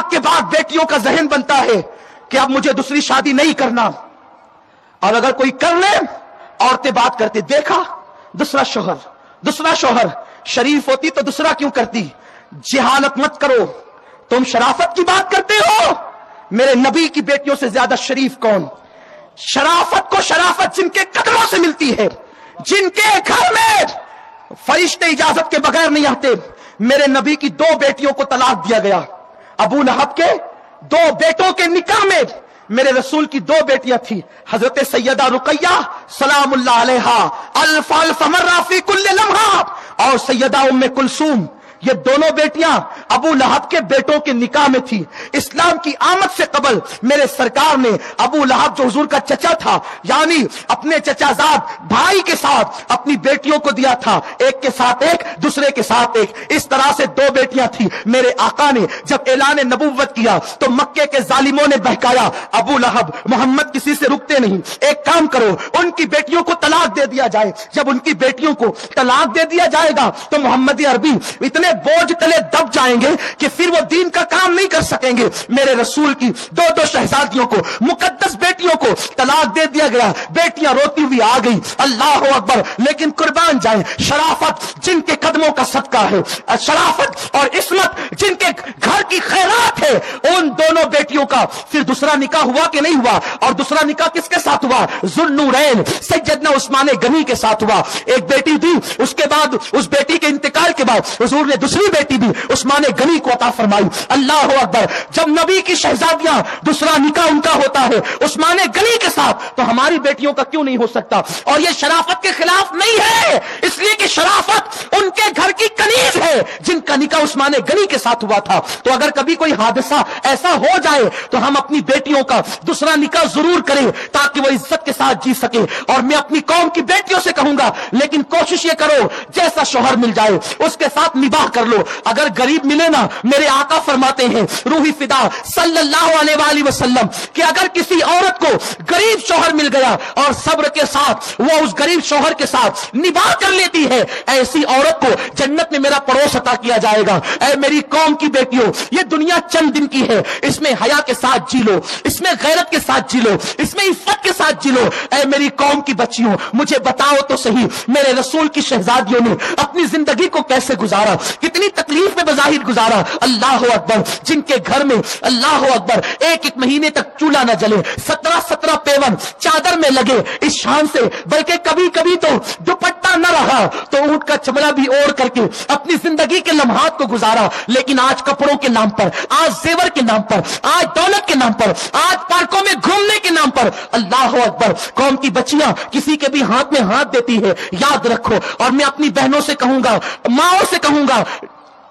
तलाक के बाद बेटियों का जहन बनता है कि अब मुझे दूसरी शादी नहीं करना, और अगर कोई कर ले औरतें बात करती, देखा दूसरा शोहर शरीफ होती तो दूसरा क्यों करती। जिहालत मत करो, तुम शराफत की बात करते हो, मेरे नबी की बेटियों से ज्यादा शरीफ कौन। शराफत जिनके कदमों से मिलती है, जिनके घर में फरिश्ते इजाजत के बगैर नहीं आते। मेरे नबी की 2 बेटियों को तलाक दिया गया। अबू लहब के 2 बेटों के निकाह में मेरे रसूल की 2 बेटियां थी, हजरत सैयदा रुकैया सलामुल्लाह अलैहा अल्फ अल्फ मर्रा फी कुल्ल लम्हा, और सैयदा उम्मे कुलसूम। ये दोनों बेटियां अबू लहब के बेटों के निकाह में थी। इस्लाम की आमद से कबल मेरे सरकार ने अबू लहब जो हुजूर का चचा था, यानी अपने चचाजाद भाई के साथ अपनी बेटियों को दिया था, एक के साथ एक, दूसरे के साथ एक। इस तरह से 2 बेटियां थी। मेरे आका ने जब ऐलान नबुव्वत किया तो मक्के के जालिमों ने बहकाया, अबू लहब मोहम्मद किसी से रुकते नहीं, एक काम करो उनकी बेटियों को तलाक दे दिया जाए। जब उनकी बेटियों को तलाक दे दिया जाएगा तो मोहम्मदी अरबी इतने बोझ तले दब जाएंगे कि फिर वो दीन का काम नहीं कर सकेंगे। मेरे रसूल की 2 शहजादियों को, मुकद्दस बेटियों को तलाक दे दिया गया। बेटियां रोती हुई आ गई, अल्लाह अकबर। लेकिन कुर्बान जाए, शराफत जिनके कदमों का सदका है, शराफत और इस्मत जिनके घर की खैरात है, उन दोनों बेटियों का फिर दूसरा निकाह हुआ कि नहीं हुआ। और दूसरा निकाह किसके साथ हुआ? ज़ुन्नूरैन सैयदना उस्मान गनी के साथ हुआ। एक बेटी थी, उसके बाद उस बेटी के इंतकाल के बाद हुजूर ने दूसरी बेटी भी उस्मान गनी को अता फरमाई। अल्लाह अकबर। जब नबी की शहजादियां दूसरा निकाह उनका होता है उस्मान गनी के साथ, तो हमारी बेटियों का क्यों नहीं हो सकता? और यह शराफत के खिलाफ नहीं है, इसलिए कि शराफत उनके घर की कनीज है जिनका निकाह उस्मान गनी के साथ हुआ था। तो अगर कभी कोई हादसा ऐसा हो जाए तो हम अपनी बेटियों का दूसरा निकाह जरूर करें ताकि वो इज्जत के साथ जी सके। और मैं अपनी कौम की बेटियों से कहूंगा, लेकिन कोशिश ये करो जैसा शोहर मिल जाए उसके साथ निबाह कर लो। अगर गरीब मिले ना, मेरे आका फरमाते हैं रूही फिदा सल्लल्लाहु अलैहि वसल्लम कि अगर किसी औरत को गरीब शौहर मिल गया और सब्र के साथ वो उस गरीब शौहर के साथ निबाह कर लेती है, ऐसी औरत को जन्नत में मेरा पड़ोस अता किया जाएगा। ऐ मेरी कौम की बेटियों, ये दुनिया चंद दिन की है, इसमें हया के साथ जी लो, इसमें गैरत के साथ जी लो, इसमें इफ्फत के साथ जी लो। ऐ मेरी कौम की बच्चियों, मुझे बताओ तो सही, मेरे रसूल की शहजादियों ने अपनी जिंदगी को कैसे गुजारा, कितनी तकलीफ में बज़ाहिर गुजारा। अल्लाह अकबर। जिनके घर में अल्लाह अकबर 1 महीने तक चूल्हा न जले, 17 पेवन चादर में लगे, इस शान से, बल्कि कभी कभी तो दुपट्टा न रहा तो ऊंट का चमड़ा भी ओढ़ करके अपनी जिंदगी के लम्हात को गुजारा। लेकिन आज कपड़ों के नाम पर, आज जेवर के नाम पर, आज दौलत के नाम पर, आज पार्कों में घूमने के नाम पर, अल्लाह अकबर, कौम की बच्चियां किसी के भी हाथ में हाथ देती है। याद रखो, और मैं अपनी बहनों से कहूंगा, माओ से कहूंगा,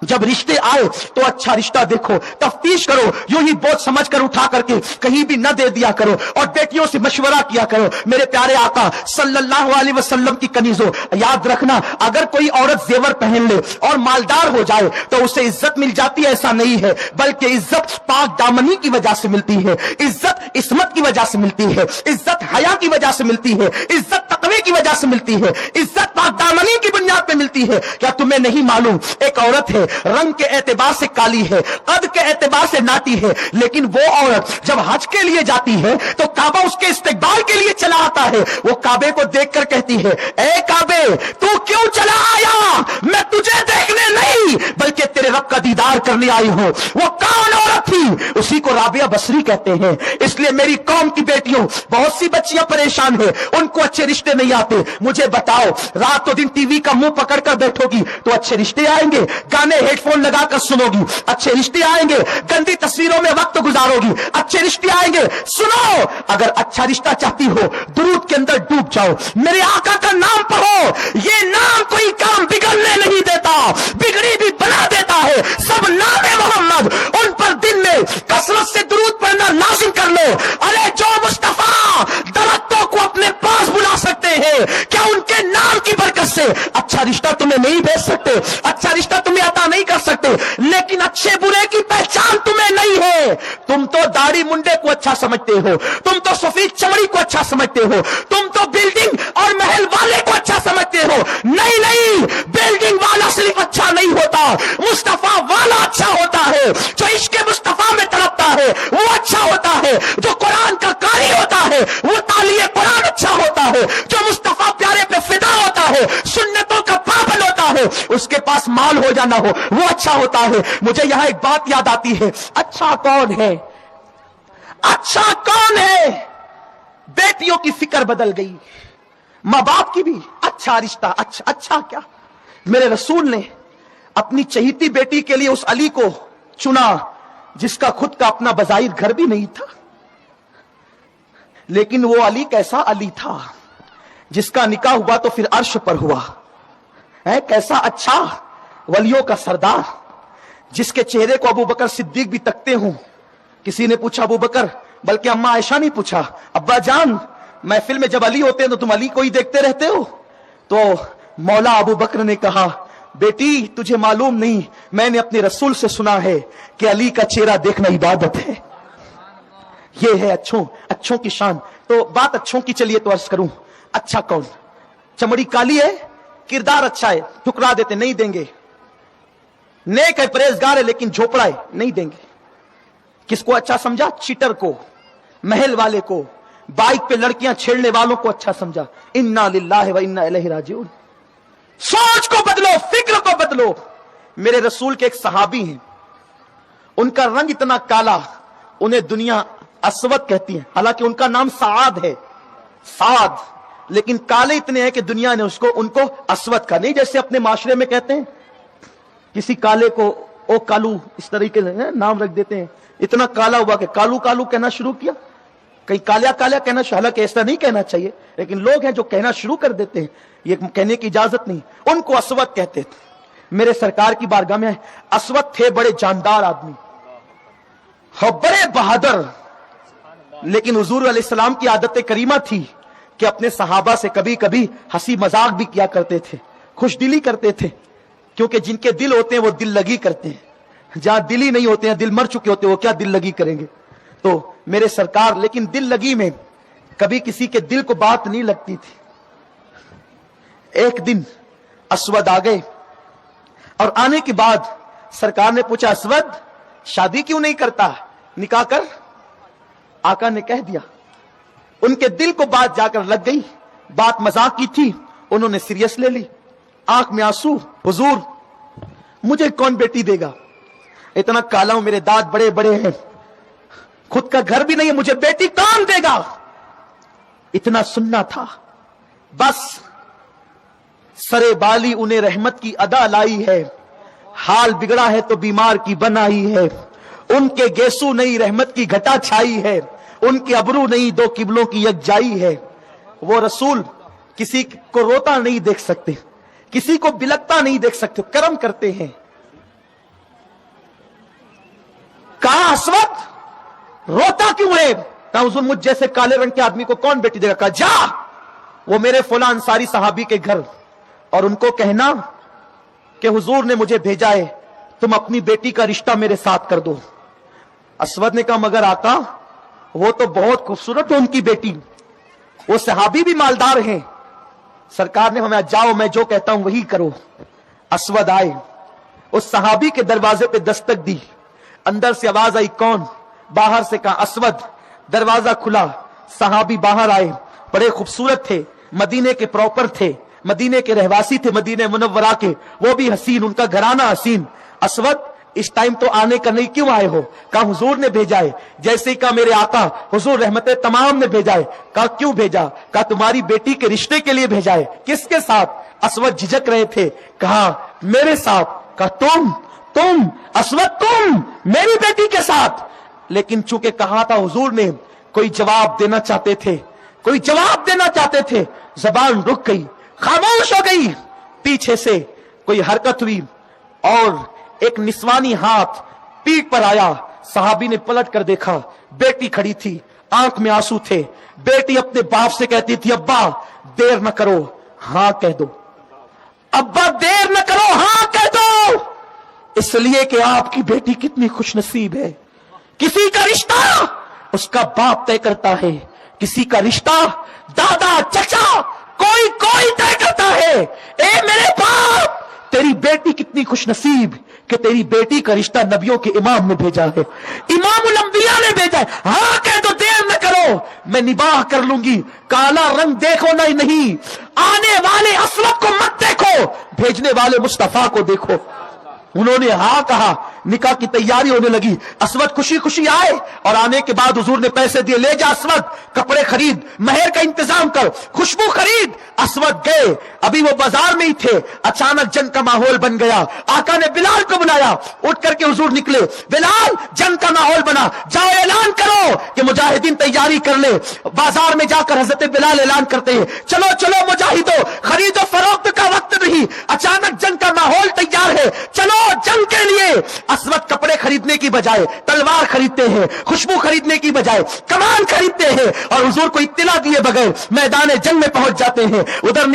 जब रिश्ते आए तो अच्छा रिश्ता देखो, तफ्तीश करो, यूं ही बोझ समझ कर उठा करके कहीं भी न दे दिया करो, और बेटियों से मशवरा किया करो। मेरे प्यारे आका सल्लल्लाहु अलैहि वसल्लम की कनीजों, याद रखना, अगर कोई औरत जेवर पहन ले और मालदार हो जाए तो उसे इज्जत मिल जाती है, ऐसा नहीं है, बल्कि इज्जत पाक दामनी की वजह से मिलती है, इज्जत इस्मत की वजह से मिलती है, इज्जत हया की वजह से मिलती है, इज्जत तकवे की वजह से मिलती है, इज्जत पाक दामनी की बुनियाद पे मिलती है। क्या तुम्हें नहीं मालूम, एक औरत है, रंग के एतबार से काली है, कद के एतबार से नाटी है, लेकिन वो औरत जब हज के लिए जाती है तो काबा उसके इस्तेकबाल के लिए चला आता है। वो काबे को देखकर कहती है, ए काबे तू क्यों चला आया? मैं तुझे देखने नहीं बल्कि तेरे रब का दीदार करने आई हूं। वो कौन औरत थी? उसी को राबिया बसरी कहते हैं। इसलिए मेरी कौम की बेटियों, बहुत सी बच्चियां परेशान है, उनको अच्छे रिश्ते नहीं आते। मुझे बताओ, रातों दिन टीवी का मुंह पकड़कर बैठोगी तो अच्छे रिश्ते आएंगे? गाने हेडफोन लगाकर सुनोगी, अच्छे रिश्ते आएंगे? गंदी तस्वीरों में वक्त गुजारोगी, अच्छे रिश्ते आएंगे? सुनो, अगर अच्छा रिश्ता चाहती हो, दुरूद के अंदर डूब जाओ, मेरे आका का नाम पढ़ो। ये नाम कोई काम बिगड़ने नहीं देता, बिगड़ी भी बना देता है। सब नाम मोहम्मद, उन पर दिन में कसरत से दुरूद पढ़ना लाजिम कर लो। अरे जो मुस्तफा दरख्तों को अपने पास बुला सकते हैं, क्या उनके नाम की बरकत से अच्छा रिश्ता तुम्हें नहीं भेज सकते? अच्छा रिश्ता तुम्हें अता नहीं कर सकते, लेकिन अच्छे बुरे की पहचान तुम्हें नहीं है। तुम तो दाढ़ी मुंडे को अच्छा समझते हो, तुम तो सफेद चमड़ी को अच्छा समझते हो, तुम तो बिल्डिंग और महल वाले को अच्छा समझते हो। नहीं नहीं, बिल्डिंग वाला सिर्फ अच्छा नहीं होता, मुस्तफा वाला अच्छा होता है, जो इश्क मुस्तफा में है वो अच्छा होता है, जो कुरान का कारी होता है वो तालिए कुरान अच्छा होता है, जो मुस्तफा प्यारे पे फिदा होता है, सुन्नतों का पाबंद होता है, उसके पास माल हो जाना हो वो अच्छा होता है। मुझे यहां एक बात याद आती है, अच्छा कौन है, अच्छा कौन है? बेटियों की फिक्र बदल गई, मां बाप की भी। अच्छा रिश्ता, अच्छा क्या? मेरे रसूल ने अपनी चहीती बेटी के लिए उस अली को चुना जिसका खुद का अपना बज़ाहिर घर भी नहीं था, लेकिन वो अली कैसा अली था जिसका निकाह हुआ तो फिर अर्श पर हुआ है। कैसा अच्छा वलियों का सरदार, जिसके चेहरे को अबू बकर सिद्दीक भी तकते हों। किसी ने पूछा अबू बकर, बल्कि अम्मा आयशा नहीं पूछा, अब्बा जान महफिल में जब अली होते हैं तो तुम अली को ही देखते रहते हो? तो मौला अबू बकर ने कहा, बेटी तुझे मालूम नहीं, मैंने अपने रसूल से सुना है कि अली का चेहरा देखना इबादत है। ये है अच्छों की शान। तो बात अच्छों की चलिए तो अर्ज करूं, अच्छा कौन? चमड़ी काली है, किरदार अच्छा है, ठुकरा देते, नहीं देंगे। नेक है, परहेजगार है, लेकिन झोपड़ा है, नहीं देंगे। किसको अच्छा समझा? चीटर को, महल वाले को, बाइक पे लड़कियां छेड़ने वालों को अच्छा समझा। इन्ना लिल्लाहि व इन्ना इलैहि राजिऊन। सोच को बदलो, फिक्र को बदलो। मेरे रसूल के एक सहाबी हैं, उनका रंग इतना काला, उन्हें दुनिया अस्वद कहती है, हालांकि उनका नाम साद है, साद, लेकिन काले इतने हैं कि दुनिया ने उनको अस्वद का नहीं, जैसे अपने माशरे में कहते हैं किसी काले को ओ कालू, इस तरीके से नाम रख देते हैं। इतना काला हुआ कि कालू कालू कहना शुरू किया, कहीं कालिया कालिया कहना, हालांकि ऐसा नहीं कहना चाहिए, लेकिन लोग हैं जो कहना शुरू कर देते हैं, ये कहने की इजाजत नहीं। उनको अस्वद कहते थे। मेरे सरकार की बारगाह में अस्वद थे, बड़े जानदार आदमी, बड़े बहादुर, लेकिन हुजूर अलैहिस्सलाम की आदत करीमा थी कि अपने सहाबा से कभी कभी हंसी मजाक भी किया करते थे, खुशदिली करते थे, क्योंकि जिनके दिल होते हैं वो दिल लगी करते हैं, जहां दिल ही नहीं होते हैं, दिल मर चुके होते हैं, वो क्या दिल लगी करेंगे। तो मेरे सरकार, लेकिन दिल लगी में कभी किसी के दिल को बात नहीं लगती थी। एक दिन अस्वद आ गए और आने के बाद सरकार ने पूछा, अस्वद शादी क्यों नहीं करता, निकाह कर। आका ने कह दिया, उनके दिल को बात जाकर लग गई, बात मजाक की थी, उन्होंने सीरियस ले ली, आंख में आंसू, हुजूर मुझे कौन बेटी देगा, इतना काला हूं, मेरे दांत बड़े बड़े हैं, खुद का घर भी नहीं है, मुझे बेटी कौन देगा। इतना सुनना था, बस सरे बाली उन्हें रहमत की अदा लाई है, हाल बिगड़ा है तो बीमार की बनाई है, उनके गेसू नहीं रहमत की घटा छाई है, उनके अबरू नहीं दो किबलों की यकजाई है। वो रसूल किसी को रोता नहीं देख सकते, किसी को बिलकता नहीं देख सकते, करम करते हैं। कहा अस्वद रोता क्यों है? कहा हुजूर मुझ जैसे काले रंग के आदमी को कौन बेटी देगा। कहा जा वो मेरे फुला अंसारी साहबी के घर और उनको कहना कि हुजूर ने मुझे भेजा है, तुम अपनी बेटी का रिश्ता मेरे साथ कर दो। अस्वद ने कहा मगर आका वो तो बहुत खूबसूरत है उनकी बेटी, वो सहाबी भी मालदार हैं। सरकार ने हमें जाओ, मैं जो कहता हूं वही करो। अस्वद आए, उस सहाबी के दरवाजे पे दस्तक दी, अंदर से आवाज आई कौन, बाहर से कहा अस्वद। दरवाजा खुला, सहाबी बाहर आए, बड़े खूबसूरत थे, मदीने के प्रॉपर थे, मदीने के रहवासी थे, मदीने मुनव्वरा के, वो भी हसीन, उनका घराना हसीन। अस्वद इस टाइम तो आने का नहीं, क्यों आए हो? कहा हुजूर ने भेजा है। जैसे ही कहा मेरे आका हुजूर रहमत तमाम ने भेजा है। कहा क्यों भेजा? कहा तुम्हारी बेटी के रिश्ते के लिए भेजा है। किसके साथ? अस्वद झिझक रहे थे, कहा मेरे साथ। कहा तुम अस्वद तुम मेरी बेटी के साथ? लेकिन चूंकि कहा था हुजूर ने, कोई जवाब देना चाहते थे, कोई जवाब देना चाहते थे, जबान रुक गई, खामोश हो गई। पीछे से कोई हरकत हुई और एक निस्वानी हाथ पीठ पर आया। सहाबी ने पलट कर देखा, बेटी खड़ी थी, आंख में आंसू थे। बेटी अपने बाप से कहती थी अब्बा देर न करो, हां कह दो, अब्बा देर न करो, हां कह दो, इसलिए कि आपकी बेटी कितनी खुशनसीब है। किसी का रिश्ता उसका बाप तय करता है, किसी का रिश्ता दादा चचा कोई तय करता है। ए मेरे बाप, तेरी बेटी कितनी खुशनसीब कि तेरी बेटी का रिश्ता नबियों के इमाम ने भेजा है। इमामुल अंबिया اللہ نے بھیجا ہے. ہاں کہہ دو, دیر نہ کرو, میں نباہ کر لوں گی. کالا رنگ دیکھو نہیں, آنے والے اسود کو مت دیکھو, بھیجنے والے مصطفیٰ کو دیکھو. انہوں نے ہاں کہا, نکاح کی تیاری ہونے لگی. اسود خوشی خوشی آئے اور آنے کے بعد حضور نے پیسے دیے, لے جا اسود, کپڑے خرید, مہر کا انتظام کر, خوشبو خرید. اسود گئے, ابھی وہ بازار میں ہی تھے, اچانک جنگ کا ماحول بن گیا. آقا نے بلال کو بلایا, اٹھ کر کے حضور نکلے. بلال, جنگ کا ماحول بنا, جاؤ اعلان کرو کہ مجاہدین تیاری کر لے. بازار میں جا کر حضرت بلال اعلان کرتے ہیں, چلو چلو مجاہدو, خرید و فروخت کا وقت نہیں, اچانک جنگ کا ماحول تیار ہے, چلو جنگ کے لیے. اسود کپڑے خریدنے کی بجائے تلوار خریدتے ہیں, خوشبو خریدنے کی بجائے کمان خریدتے ہیں, اور حضور کو اطلاع دیے بغیر میدان جنگ میں پہنچ جاتے ہیں. ادھر